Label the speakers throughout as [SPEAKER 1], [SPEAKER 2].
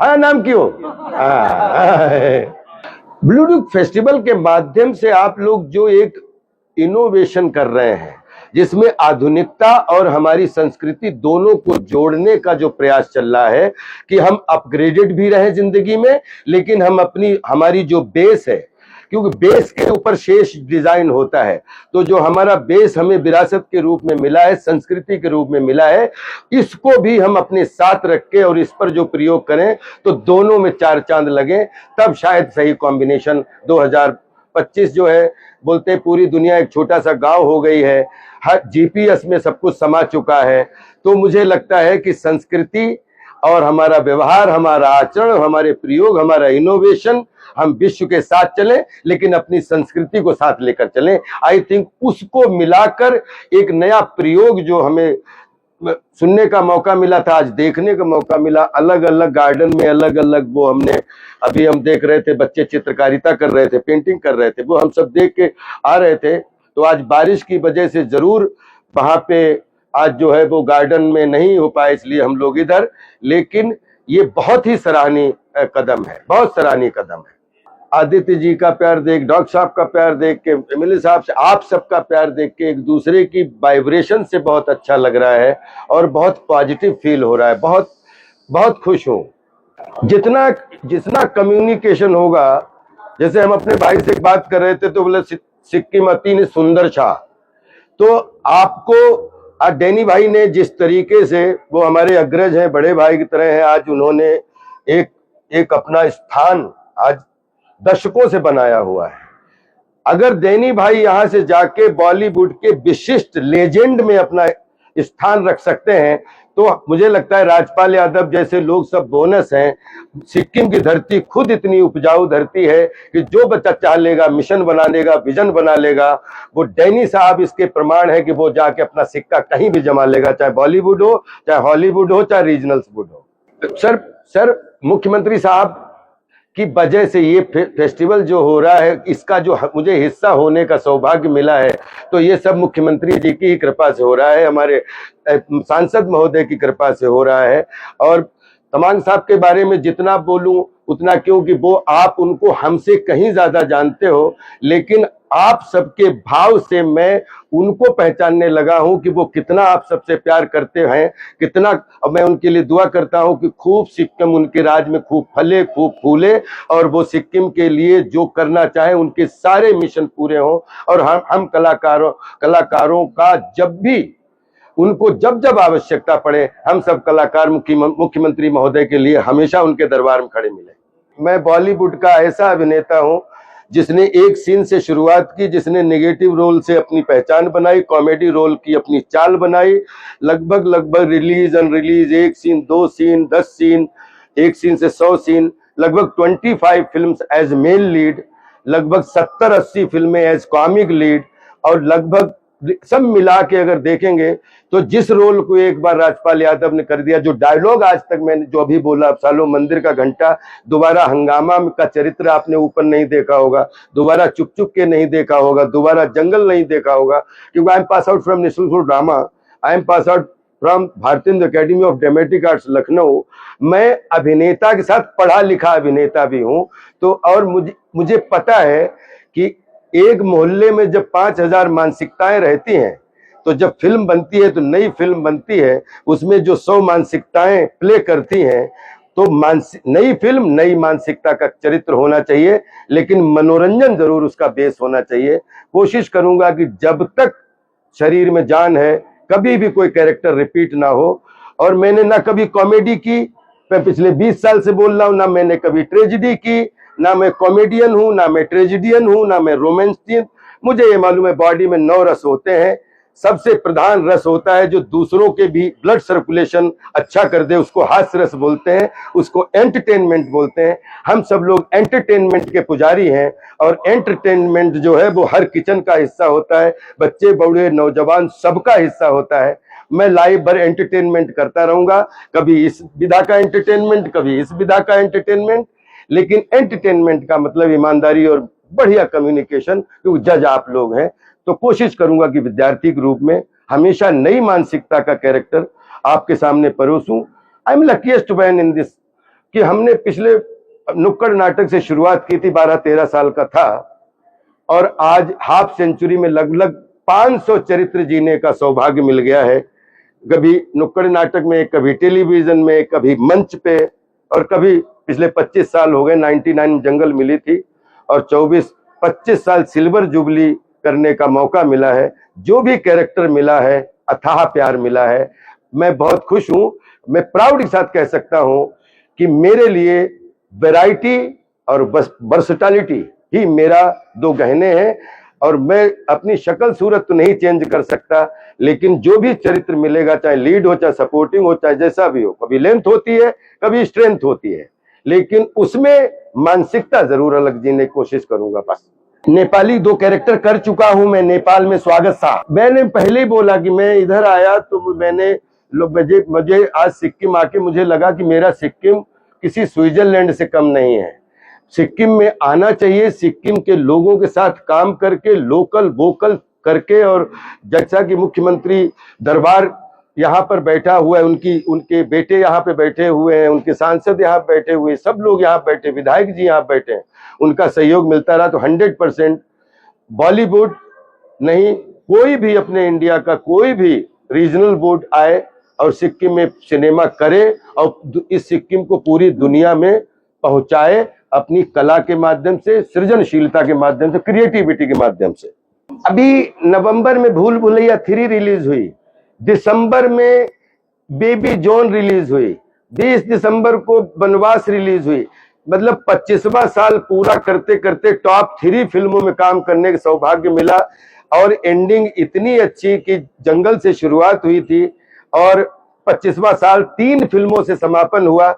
[SPEAKER 1] हाँ नाम क्यों। ब्लूटूथ फेस्टिवल के माध्यम से आप लोग जो एक इनोवेशन कर रहे हैं, जिसमें आधुनिकता और हमारी संस्कृति दोनों को जोड़ने का जो प्रयास चल रहा है कि हम अपग्रेडेड भी रहे जिंदगी में, लेकिन हम हमारी जो बेस है, क्योंकि बेस के ऊपर शेष डिजाइन होता है, तो जो हमारा बेस हमें विरासत के रूप में मिला है, संस्कृति के रूप में मिला है, इसको भी हम अपने साथ रख के और इस पर जो प्रयोग करें तो दोनों में चार चांद लगे, तब शायद सही कॉम्बिनेशन 2025 जो है, बोलते हैं पूरी दुनिया एक छोटा सा गांव हो गई है, हर जीपीएस में सब कुछ समा चुका है। तो मुझे लगता है कि संस्कृति और हमारा व्यवहार, हमारा आचरण, हमारे प्रयोग, हमारा इनोवेशन, हम विश्व के साथ चलें लेकिन अपनी संस्कृति को साथ लेकर चलें। आई थिंक उसको मिलाकर एक नया प्रयोग जो हमें सुनने का मौका मिला था, आज देखने का मौका मिला, अलग अलग गार्डन में अलग अलग वो हमने अभी हम देख रहे थे, बच्चे चित्रकारिता कर रहे थे, पेंटिंग कर रहे थे, वो हम सब देख के आ रहे थे। तो आज बारिश की वजह से जरूर वहां पे आज जो है वो गार्डन में नहीं हो पाए, इसलिए हम लोग इधर, लेकिन ये बहुत ही सराहनीय कदम है, बहुत सराहनीय कदम है। आदित्य जी का प्यार देख, डॉक्टर साहब का प्यार देख के, एमएलए साहब से, आप सबका प्यार देख के, एक दूसरे की वाइब्रेशन से बहुत अच्छा लग रहा है और बहुत पॉजिटिव फील हो रहा है। बहुत बहुत खुश हूँ। जितना कम्युनिकेशन होगा, जैसे हम अपने भाई से बात कर रहे थे तो बोले सिक्किम अति ने सुंदर छा, तो आपको डैनी भाई ने जिस तरीके से, वो हमारे अग्रज हैं, बड़े भाई की तरह हैं, आज उन्होंने एक अपना स्थान आज दशकों से बनाया हुआ है। अगर डैनी भाई यहां से जाके बॉलीवुड के विशिष्ट लेजेंड में अपना स्थान रख सकते हैं, तो मुझे लगता है राजपाल यादव जैसे लोग सब बोनस हैं। सिक्किम की धरती खुद इतनी उपजाऊ धरती है कि जो बच्चा चाह लेगा मिशन बना लेगा, विजन बना लेगा। वो डैनी साहब इसके प्रमाण है कि वो जाके अपना सिक्का कहीं भी जमा लेगा, चाहे बॉलीवुड हो, चाहे हॉलीवुड हो, चाहे रीजनल वुड हो। सर मुख्यमंत्री साहब की वजह से ये फेस्टिवल जो हो रहा है, इसका जो मुझे हिस्सा होने का सौभाग्य मिला है, तो ये सब मुख्यमंत्री जी की कृपा से हो रहा है, हमारे सांसद महोदय की कृपा से हो रहा है। और तमांग साहब के बारे में जितना बोलूं उतना, क्योंकि वो आप उनको हमसे कहीं ज्यादा जानते हो, लेकिन आप सबके भाव से मैं उनको पहचानने लगा हूं कि वो कितना आप सबसे प्यार करते हैं, कितना। मैं उनके लिए दुआ करता हूं कि खूब सिक्किम उनके राज में खूब फले, खूब फूले, और वो सिक्किम के लिए जो करना चाहे उनके सारे मिशन पूरे हों। और हम कलाकारों का जब भी उनको जब आवश्यकता पड़े, हम सब कलाकार मुख्यमंत्री महोदय के लिए हमेशा उनके दरबार में खड़े मिले। मैं बॉलीवुड का ऐसा अभिनेता हूं जिसने एक सीन से शुरुआत की, जिसने नेगेटिव रोल से अपनी पहचान बनाई, कॉमेडी रोल की अपनी चाल बनाई, लगभग release unrelease, 1 scene 2 scene 10 scene, 1 scene से 100 सीन, लगभग 25 फिल्म्स एज मेल लीड, लगभग 70-80 फिल्में एज कॉमिक लीड, और लगभग सब मिला के अगर देखेंगे तो जिस रोल को एक बार राजपाल यादव ने कर दिया, जो डायलॉग आज तक मैंने जो अभी बोला, अब सालों मंदिर का घंटा, दोबारा हंगामा का चरित्र आपने ऊपर नहीं देखा होगा, दोबारा चुप चुप के नहीं देखा होगा, दोबारा जंगल नहीं देखा होगा, क्योंकि I am pass out from National School Drama, I am pass out from Bharatiya Academy of Dramatic Arts Lucknow. मैं अभिनेता के साथ पढ़ा लिखा अभिनेता भी हूँ, तो और मुझे पता है कि एक मोहल्ले में जब 5000 मानसिकताएं रहती हैं, तो जब फिल्म बनती है, तो नई फिल्म बनती है, उसमें जो 100 मानसिकताएं प्ले करती हैं, तो नई फिल्म नई मानसिकता का चरित्र होना चाहिए, लेकिन मनोरंजन जरूर उसका बेस होना चाहिए। कोशिश करूंगा कि जब तक शरीर में जान है कभी भी कोई कैरेक्टर रिपीट ना हो। और मैंने ना कभी कॉमेडी की, मैं पिछले 20 साल से बोल रहा हूं, ना मैंने कभी ट्रेजिडी की, ना मैं कॉमेडियन हूं, ना मैं ट्रेजिडियन हूं, ना मैं रोमांटिक। मुझे ये मालूम है बॉडी में 9 रस होते हैं, सबसे प्रधान रस होता है जो दूसरों के भी ब्लड सर्कुलेशन अच्छा कर दे, उसको हास्य रस बोलते हैं, उसको एंटरटेनमेंट बोलते हैं। हम सब लोग एंटरटेनमेंट के पुजारी हैं, और एंटरटेनमेंट जो है वो हर किचन का हिस्सा होता है, बच्चे बूढ़े नौजवान सबका हिस्सा होता है। मैं लाइव भर एंटरटेनमेंट करता रहूंगा, कभी इस विधा का एंटरटेनमेंट, कभी इस विधा का एंटरटेनमेंट, लेकिन एंटरटेनमेंट का मतलब ईमानदारी और बढ़िया कम्युनिकेशन, क्योंकि जज आप लोग हैं। तो कोशिश करूंगा कि विद्यार्थी के रूप में हमेशा नई मानसिकता का कैरेक्टर आपके सामने परोसूं। I am luckiest man in this कि हमने पिछले नुक्कड़ नाटक से शुरुआत की थी, 12-13 साल का था, और आज हाफ सेंचुरी में लगभग 500 चरित्र जीने का सौभाग्य मिल गया है। कभी नुक्कड़ नाटक में, कभी टेलीविजन में, कभी मंच पे, और कभी पिछले 25 साल हो गए 99 जंगल मिली थी, और 25 साल सिल्वर जुबली करने का मौका मिला है। जो भी कैरेक्टर मिला है अथाह प्यार मिला है। मैं बहुत खुश हूं। मैं प्राउड के साथ कह सकता हूं कि मेरे लिए वैरायटी और वर्सटैलिटी ही मेरा दो गहने हैं, और मैं अपनी शक्ल सूरत तो नहीं चेंज कर सकता, लेकिन जो भी चरित्र मिलेगा, चाहे लीड हो, चाहे सपोर्टिंग हो, चाहे जैसा भी हो, कभी लेंथ होती है, कभी स्ट्रेंथ होती है, लेकिन उसमें मानसिकता जरूर अलग जीने की कोशिश करूंगा। बस नेपाली 2 कैरेक्टर कर चुका हूं मैं। नेपाल में स्वागत सा, मैंने पहले ही बोला कि मैं इधर आया तो मैंने मुझे आज सिक्किम आके मुझे लगा कि मेरा सिक्किम किसी स्विट्जरलैंड से कम नहीं है। सिक्किम में आना चाहिए, सिक्किम के लोगों के साथ काम करके, लोकल वोकल करके, और जैसा कि मुख्यमंत्री दरबार यहाँ पर बैठा हुआ है, उनके बेटे यहाँ पे बैठे हुए हैं, उनके सांसद यहाँ बैठे हुए, सब लोग यहाँ बैठे, विधायक जी यहाँ बैठे हैं, उनका सहयोग मिलता रहा तो 100% बॉलीवुड नहीं, कोई भी अपने इंडिया का कोई भी रीजनल बोर्ड आए और सिक्किम में सिनेमा करे और इस सिक्किम को पूरी दुनिया में पहुंचाए अपनी कला के माध्यम से, सृजनशीलता के माध्यम से, क्रिएटिविटी के माध्यम से। अभी नवंबर में भूल भुलैया 3 रिलीज हुई, दिसंबर में बेबी जॉन रिलीज हुई, 20 दिसंबर को बनवास रिलीज हुई। मतलब 25वां साल पूरा करते करते टॉप 3 फिल्मों में काम करने का सौभाग्य मिला, और एंडिंग इतनी अच्छी कि जंगल से शुरुआत हुई थी और 25वां साल 3 फिल्मों से समापन हुआ।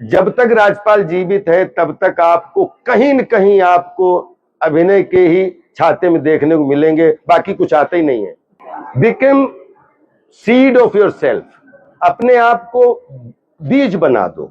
[SPEAKER 1] जब तक राजपाल जीवित है तब तक आपको कहीं न कहीं आपको अभिनय के ही छाते में देखने को मिलेंगे, बाकी कुछ आता ही नहीं है। Become seed of your self, अपने आप को बीज बना दो,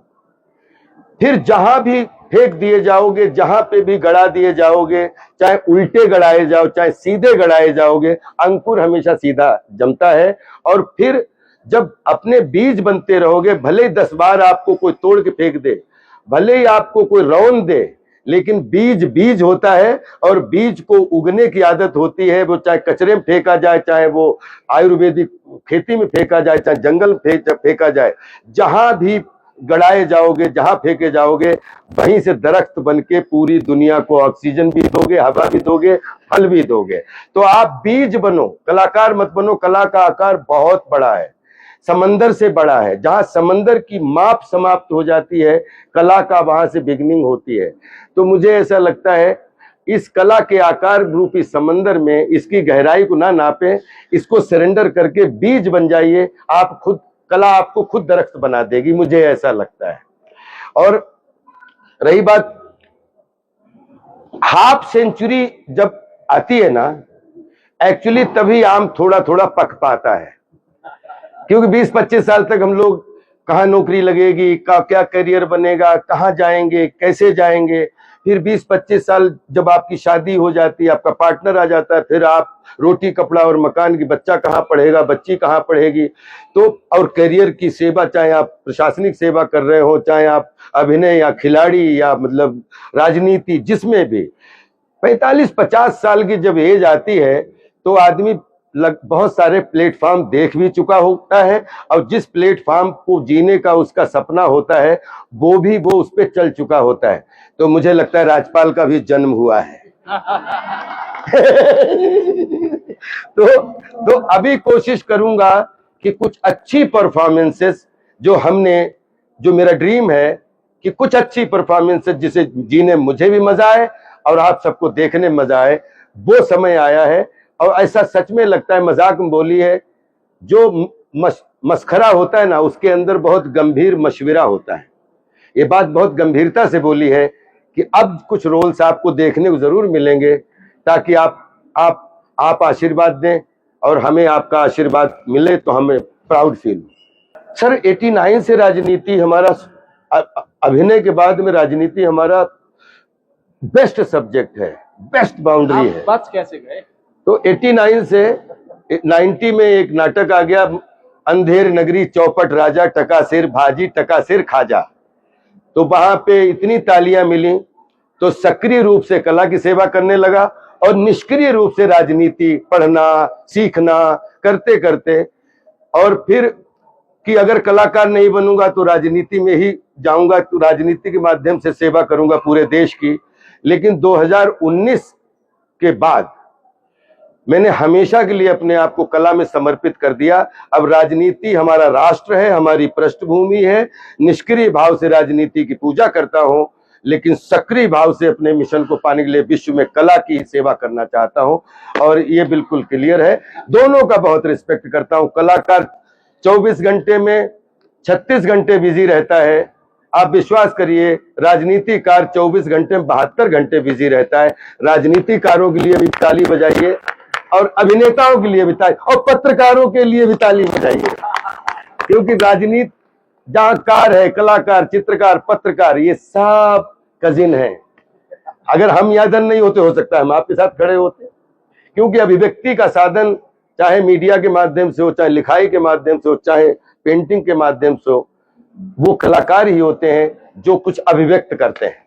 [SPEAKER 1] फिर जहां भी फेंक दिए जाओगे, जहां पे भी गड़ा दिए जाओगे, चाहे उल्टे गड़ाए जाओ चाहे सीधे गड़ाए जाओगे, अंकुर हमेशा सीधा जमता है। और फिर जब अपने बीज बनते रहोगे, भले ही 10 बार आपको कोई तोड़ के फेंक दे, भले ही आपको कोई रौंद दे, लेकिन बीज बीज होता है, और बीज को उगने की आदत होती है। वो चाहे कचरे में फेंका जाए, चाहे वो आयुर्वेदिक खेती में फेंका जाए, चाहे जंगल फेंका जाए, जहां भी गड़ाए जाओगे, जहां फेंके जाओगे, वहीं से दरख्त बनके पूरी दुनिया को ऑक्सीजन भी दोगे, हवा भी दोगे, फल भी दोगे। तो आप बीज बनो, कलाकार मत बनो। कला का आकार बहुत बड़ा है, समंदर से बड़ा है। जहां समंदर की माप समाप्त हो जाती है, कला का वहां से बिगनिंग होती है। तो मुझे ऐसा लगता है इस कला के आकार रूपी समंदर में इसकी गहराई को ना नापें, इसको सरेंडर करके बीज बन जाइए। आप खुद, कला आपको खुद दरख्त बना देगी, मुझे ऐसा लगता है। और रही बात हाफ सेंचुरी जब आती है ना, एक्चुअली तभी आम थोड़ा थोड़ा पक पाता है, क्योंकि 20-25 साल तक हम लोग कहाँ नौकरी लगेगी, क्या करियर बनेगा, कहाँ जाएंगे, कैसे जाएंगे। फिर 20-25 साल जब आपकी शादी हो जाती है, आपका पार्टनर आ जाता है, फिर आप रोटी कपड़ा और मकान की, बच्चा कहाँ पढ़ेगा, बच्ची कहाँ पढ़ेगी। तो और करियर की सेवा, चाहे आप प्रशासनिक सेवा कर रहे हो, चाहे आप अभिनय या खिलाड़ी या मतलब राजनीति, जिसमें भी 45-50 साल की जब एज आती है तो आदमी बहुत सारे प्लेटफॉर्म देख भी चुका होता है, और जिस प्लेटफॉर्म को जीने का उसका सपना होता है वो उस पर चल चुका होता है। तो मुझे लगता है राजपाल का भी जन्म हुआ है। तो अभी कोशिश करूंगा कि कुछ अच्छी परफॉर्मेंसेस जो मेरा ड्रीम है कि कुछ अच्छी परफॉर्मेंसेस जिसे जीने मुझे भी मजा आए और आप सबको देखने मजा आए, वो समय आया है। और ऐसा सच में लगता है, मजाक में बोली है, जो मस्खरा होता है ना, उसके अंदर बहुत गंभीर मशविरा होता है। ये बात बहुत गंभीरता से बोली है कि अब कुछ रोल्स आपको देखने को जरूर मिलेंगे, ताकि आप आशीर्वाद दें और हमें आपका आशीर्वाद मिले तो हमें प्राउड फील। सर 89 से राजनीति हमारा, अभिनय के बाद में राजनीति हमारा बेस्ट सब्जेक्ट है, बेस्ट बाउंड्री है।
[SPEAKER 2] बच कैसे गए?
[SPEAKER 1] तो 89 से 90 में एक नाटक आ गया, अंधेर नगरी चौपट राजा, टका सिर भाजी टका सिर खाजा। तो वहां पे इतनी तालियां मिली, तो सक्रिय रूप से कला की सेवा करने लगा और निष्क्रिय रूप से राजनीति पढ़ना सीखना करते करते, और फिर कि अगर कलाकार नहीं बनूंगा तो राजनीति में ही जाऊंगा, तो राजनीति के माध्यम से सेवा करूंगा पूरे देश की। लेकिन 2019 के बाद मैंने हमेशा के लिए अपने आप को कला में समर्पित कर दिया। अब राजनीति हमारा राष्ट्र है, हमारी पृष्ठभूमि है। निष्क्रिय भाव से राजनीति की पूजा करता हूं, लेकिन सक्रिय भाव से अपने मिशन को पाने के लिए विश्व में कला की सेवा करना चाहता हूं, और ये बिल्कुल क्लियर है। दोनों का बहुत रिस्पेक्ट करता हूं। कलाकार 24 घंटे में 36 घंटे बिजी रहता है, आप विश्वास करिए राजनीतिकार 24 घंटे में 72 घंटे बिजी रहता है। राजनीतिकारों के लिए भी ताली बजाइए, और अभिनेताओं के लिए भी ताली, और पत्रकारों के लिए भी ताली बजाइए, क्योंकि राजनीति जहां कार है, कलाकार, चित्रकार, पत्रकार, ये सब कजिन है। अगर हम यादन नहीं होते, हो सकता है हम आपके साथ खड़े होते, क्योंकि अभिव्यक्ति का साधन चाहे मीडिया के माध्यम से हो, चाहे लिखाई के माध्यम से हो, चाहे पेंटिंग के माध्यम से हो, वो कलाकार ही होते हैं जो कुछ अभिव्यक्त करते हैं।